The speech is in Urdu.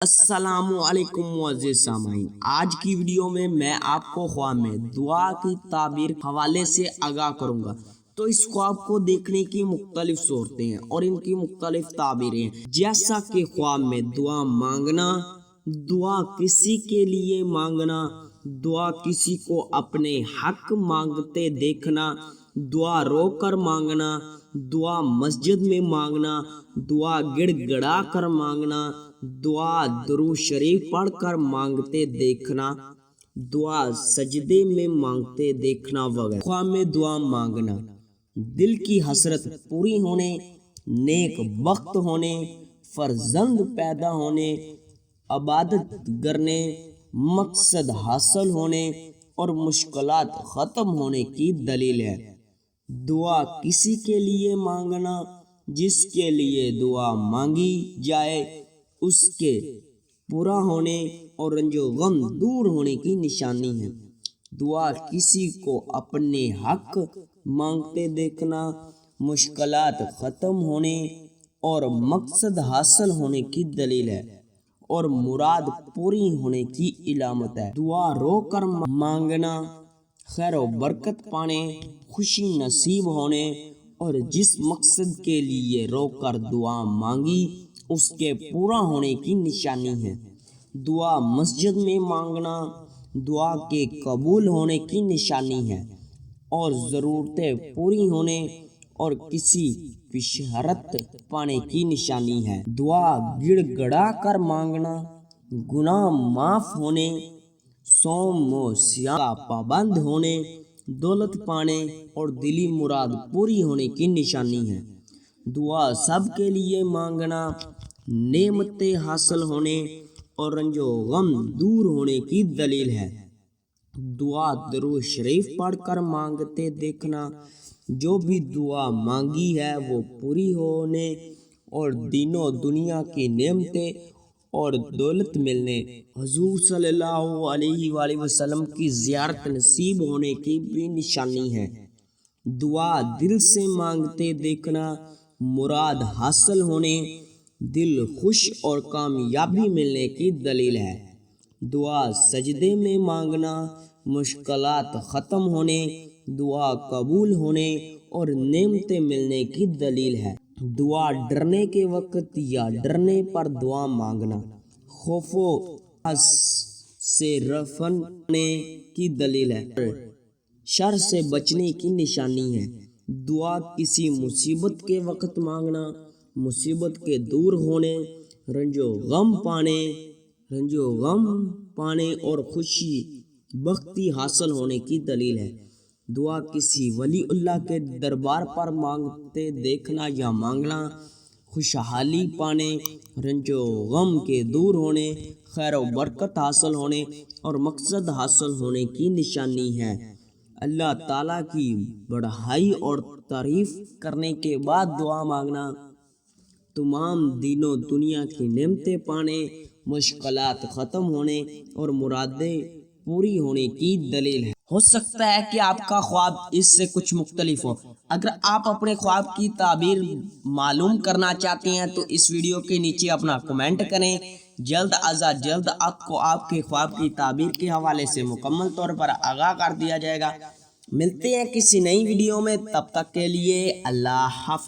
السلام علیکم معزز سامعین، آج کی ویڈیو میں آپ کو خواب میں دعا کی تعبیر حوالے سے آگاہ کروں گا۔ تو اس خواب کو دیکھنے کی مختلف صورتیں ہیں اور ان کی مختلف تعبیریں ہیں، جیسا کہ خواب میں دعا مانگنا، دعا کسی کے لیے مانگنا، دعا کسی کو اپنے حق مانگتے دیکھنا، دعا رو کر مانگنا، دعا مسجد میں مانگنا، دعا گڑ گڑا کر مانگنا، دعا درود شریف پڑھ کر مانگتے دیکھنا، دعا سجدے میں مانگتے دیکھنا وغیرہ۔ خواب میں دعا مانگنا دل کی حسرت پوری ہونے، نیک وقت ہونے، فرزند پیدا ہونے، عبادت کرنے، مقصد حاصل ہونے اور مشکلات ختم ہونے کی دلیل ہے۔ دعا کسی کے لیے مانگنا، جس کے لیے دعا مانگی جائے اس کے پورا ہونے اور رنج و غم دور ہونے کی نشانی ہے۔ دعا کسی کو اپنے حق مانگتے دیکھنا، مشکلات ختم ہونے اور مقصد حاصل ہونے کی دلیل ہے اور مراد پوری ہونے کی علامت ہے۔ دعا رو کر مانگنا خیر و برکت پانے، خوشی نصیب ہونے اور جس مقصد کے لیے رو کر دعا مانگی اس کے پورا ہونے کی نشانی ہے۔ دعا مسجد میں مانگنا دعا کے قبول ہونے کی نشانی ہے اور ضرورتیں پوری ہونے اور کسی بشارت پانے کی نشانی ہے۔ دعا گڑ گڑا کر مانگنا گناہ معاف ہونے، صوم و سیام کا پابند ہونے، دولت پانے اور دلی مراد پوری ہونے کی نشانی ہے۔ دعا سب کے لیے مانگنا نعمتیں حاصل ہونے اور رنج و غم دور ہونے کی دلیل ہے۔ دعا درود شریف پڑھ کر مانگتے دیکھنا جو بھی دعا مانگی ہے وہ پوری ہونے اور دین و دنیا کی نعمتیں اور دولت ملنے، حضور صلی اللہ علیہ وآلہ وسلم کی زیارت نصیب ہونے کی بھی نشانی ہے۔ دعا دل سے مانگتے دیکھنا مراد حاصل ہونے، دل خوش اور کامیابی ملنے کی دلیل ہے۔ دعا سجدے میں مانگنا مشکلات ختم ہونے، دعا قبول ہونے اور نعمتیں ملنے کی دلیل ہے۔ دعا ڈرنے کے وقت یا ڈرنے پر دعا مانگنا خوف و ہراس سے رفعنے کی دلیل ہے، شر سے بچنے کی نشانی ہے۔ دعا کسی مصیبت کے وقت مانگنا مصیبت کے دور ہونے، رنج و غم پانے اور خوشی بختی حاصل ہونے کی دلیل ہے۔ دعا کسی ولی اللہ کے دربار پر مانگتے دیکھنا یا مانگنا خوشحالی پانے، رنج و غم کے دور ہونے، خیر و برکت حاصل ہونے اور مقصد حاصل ہونے کی نشانی ہے۔ اللہ تعالیٰ کی بڑائی اور تعریف کرنے کے بعد دعا مانگنا تمام دین و دنیا کی نعمتیں پانے، مشکلات ختم ہونے اور مرادیں پوری ہونے کی دلیل ہے۔ ہو سکتا ہے کہ آپ کا خواب اس سے کچھ مختلف ہو۔ اگر آپ اپنے خواب کی تعبیر معلوم کرنا چاہتے ہیں تو اس ویڈیو کے نیچے اپنا کمنٹ کریں، جلد از جلد آپ کو آپ کے خواب کی تعبیر کے حوالے سے مکمل طور پر آگاہ کر دیا جائے گا۔ ملتے ہیں کسی نئی ویڈیو میں، تب تک کے لیے اللہ حافظ۔